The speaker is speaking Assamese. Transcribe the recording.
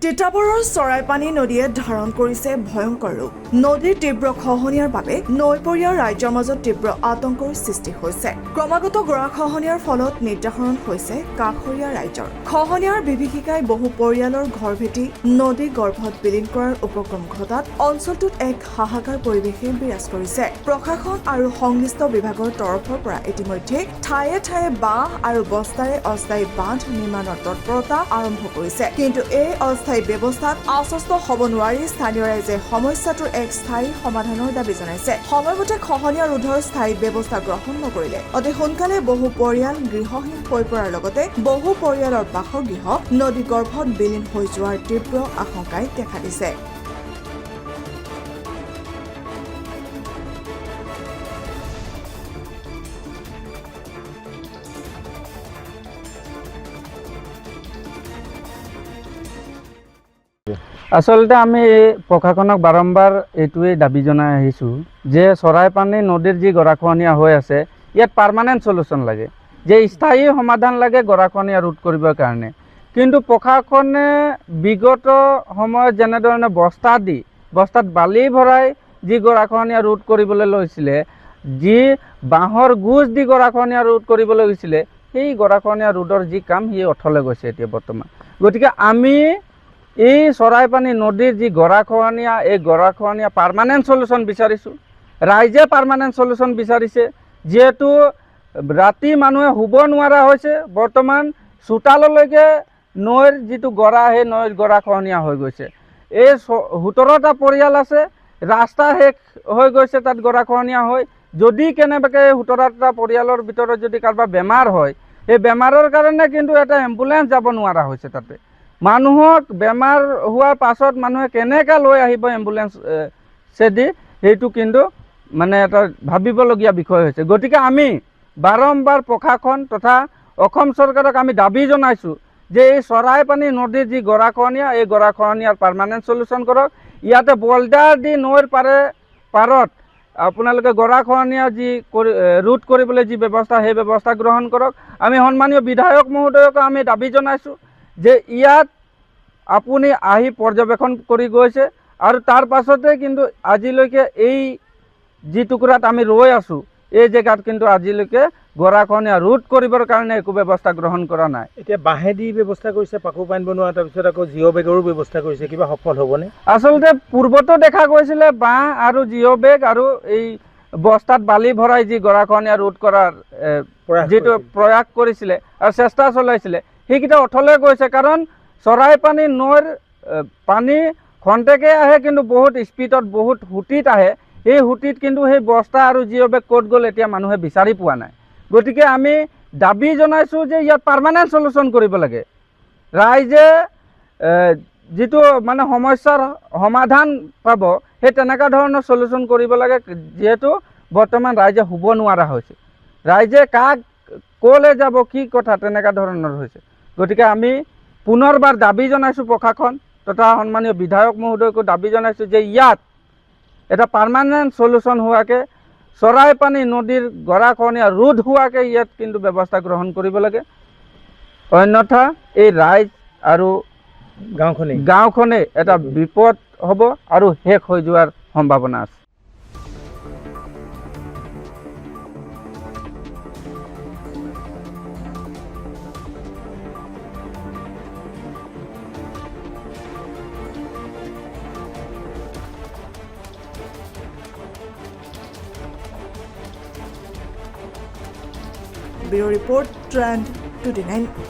তিতাবৰৰ চৰাইপানী নদীয়ে ধাৰণ কৰিছে ভয়ংকৰ ৰূপ। নদীৰ তীব্ৰ খহনীয়াৰ বাবে নৈপৰীয়া ৰাজ্যৰ মাজত তীব্ৰ আতংকৰ সৃষ্টি হৈছে। ক্ৰমাগত গৰাখহনীয়াৰ ফলত নিৰ্ধাৰণ হৈছে কাষৰীয়া ৰাজ্যৰ। খহনীয়াৰ বিভীষিকাই বহু পৰিয়ালৰ ঘৰ ভেটি নদী গৰ্ভত বিলীন কৰাৰ উপক্ৰম ঘটাত অঞ্চলটোত এক হাহাকাৰ পৰিৱেশে বিৰাজ কৰিছে। প্ৰশাসন আৰু সংশ্লিষ্ট বিভাগৰ তৰফৰ পৰা ইতিমধ্যে ঠায়ে ঠায়ে বাঁহ আৰু বস্তাৰে অস্থায়ী বান্ধ নিৰ্মাণৰ তৎপৰতা আৰম্ভ কৰিছে। কিন্তু এই অস্থায়ী ব্যৱস্থাত আশ্বস্ত হ'ব নোৱাৰি স্থানীয় ৰাইজে সমস্যাটোৰ এক স্থায়ী সমাধানৰ দাবী জনাইছে। সময়মতে খহনীয়া ৰোধৰ স্থায়ী ব্যৱস্থা গ্ৰহণ নকৰিলে অতি সোনকালে বহু পৰিয়াল গৃহহীন হৈ পৰাৰ লগতে বহু পৰিয়ালৰ বাসগৃহ নদী গৰ্ভত বিলীন হৈ যোৱাৰ তীব্ৰ আশংকাই দেখা দিছে। আচলতে আমি প্ৰশাসনক বাৰম্বাৰ এইটোৱেই দাবী জনাই আহিছোঁ যে চৰাইপানী নদীৰ যি গৰাখহনীয়া হৈ আছে ইয়াত পাৰ্মানেণ্ট সলিউশ্যন লাগে, যে স্থায়ী সমাধান লাগে গৰাখহনীয়া ৰোধ কৰিবৰ কাৰণে। কিন্তু প্ৰশাসনে বিগত সময়ত যেনেধৰণে বস্তাত বালি ভৰাই যি গৰাখহনীয়া ৰোধ কৰিবলৈ লৈছিলে, যি বাঁহৰ গোজ দি গৰাখহনীয়া ৰোধ কৰিবলৈ গৈছিলে, সেই গৰাখহনীয়া ৰোধৰ যি কাম সি অথলে গৈছে এতিয়া বৰ্তমান। গতিকে আমি এই চৰাইপানী নদীৰ যি গৰাখহনীয়া, এই গৰাখহনীয়া পাৰ্মানেণ্ট সলিউশ্যন বিচাৰিছোঁ। ৰাইজে পাৰ্মানেণ্ট সলিউশ্যন বিচাৰিছে, যিহেতু ৰাতি মানুহে শুব নোৱাৰা হৈছে। বৰ্তমান চোতাললৈকে নৈৰ যিটো গৰা, সেই নৈৰ গৰাখহনীয়া হৈ গৈছে। এই 17টা পৰিয়াল আছে, ৰাস্তা শেষ হৈ গৈছে তাত গৰাখহনীয়া হৈ। যদি কেনেবাকৈ 17টা পৰিয়ালৰ ভিতৰত যদি কাৰোবাৰ বেমাৰ হয়, এই বেমাৰৰ কাৰণে কিন্তু এটা এম্বুলেঞ্চ যাব নোৱাৰা হৈছে। তাতে মানুহক বেমাৰ হোৱাৰ পাছত মানুহে কেনেকৈ লৈ আহিব এম্বুলেঞ্চ চেদি, সেইটো কিন্তু মানে এটা ভাবিবলগীয়া বিষয় হৈছে। গতিকে আমি বাৰম্বাৰ প্ৰশাসন তথা অসম চৰকাৰক আমি দাবী জনাইছোঁ যে এই চৰাইপানী নদীৰ যি গৰাখহনীয়া, এই গৰাখহনীয়াৰ পাৰ্মানেণ্ট সলিউশ্যন কৰক। ইয়াতে বল্ডাৰ দি নৈৰ পাৰত আপোনালোকে গৰাখহনীয়া যি ৰোধ কৰিবলৈ যি ব্যৱস্থা, সেই ব্যৱস্থা গ্ৰহণ কৰক। আমি সন্মানীয় বিধায়ক মহোদয়কো আমি দাবী জনাইছোঁ যে ইয়াত আপুনি আহি পৰ্যবেক্ষণ কৰি গৈছে, আৰু তাৰ পাছতে কিন্তু আজিলৈকে এই যি টুকুৰাত আমি ৰৈ আছোঁ, এই জেগাত কিন্তু আজিলৈকে গৰাখহনীয়া ৰোধ কৰিবৰ কাৰণে একো ব্যৱস্থা গ্ৰহণ কৰা নাই। এতিয়া বাঁহেদি ব্যৱস্থা কৰিছে, পাকো পাইন বনোৱা, তাৰপিছত আকৌ জিঅ' বেগৰো ব্যৱস্থা কৰিছে, কিবা সফল হ'বনে? আচলতে পূৰ্বতো দেখা গৈছিলে বাঁহ আৰু জিঅ' বেগ আৰু এই বস্তাত বালি ভৰাই যি গৰাখহনীয়া ৰোধ কৰাৰ যিটো প্ৰয়াস কৰিছিলে আৰু চেষ্টা চলাইছিলে, সেইকেইটা অথলে গৈছে। কাৰণ চৰাইপানী নৈৰ পানী খন্তেকে আহে, কিন্তু বহুত স্পীডত, বহুত সুঁতিত আহে। এই সুঁতিত কিন্তু সেই বস্তা আৰু জিঅ' বেগ ক'ত গ'ল এতিয়া মানুহে বিচাৰি পোৱা নাই। গতিকে আমি দাবী জনাইছোঁ যে ইয়াত পাৰ্মানেণ্ট সলিউশ্যন কৰিব লাগে। ৰাইজে যিটো মানে সমস্যাৰ সমাধান পাব, সেই তেনেকুৱা ধৰণৰ সলিউশ্যন কৰিব লাগে। যিহেতু বৰ্তমান ৰাইজে শুব নোৱাৰা হৈছে, ৰাইজে কাক ক'লৈ যাব, কি কথা, তেনেকুৱা ধৰণৰ হৈছে। গতিকে আমি পুনৰবাৰ দাবী জনাইছোঁ প্ৰশাসন তথা সন্মানীয় বিধায়ক মহোদয়কো দাবী জনাইছোঁ যে ইয়াত এটা পাৰ্মানেণ্ট সলিউশ্যন হোৱাকৈ, চৰাইপানী নদীৰ গৰাখহনীয়া ৰোধ হোৱাকৈ ইয়াত কিন্তু ব্যৱস্থা গ্ৰহণ কৰিব লাগে। অন্যথা এই ৰাইজ আৰু গাঁওখনে এটা বিপদ হ'ব আৰু শেষ হৈ যোৱাৰ সম্ভাৱনা আছে। Bureau Report, Trend 29।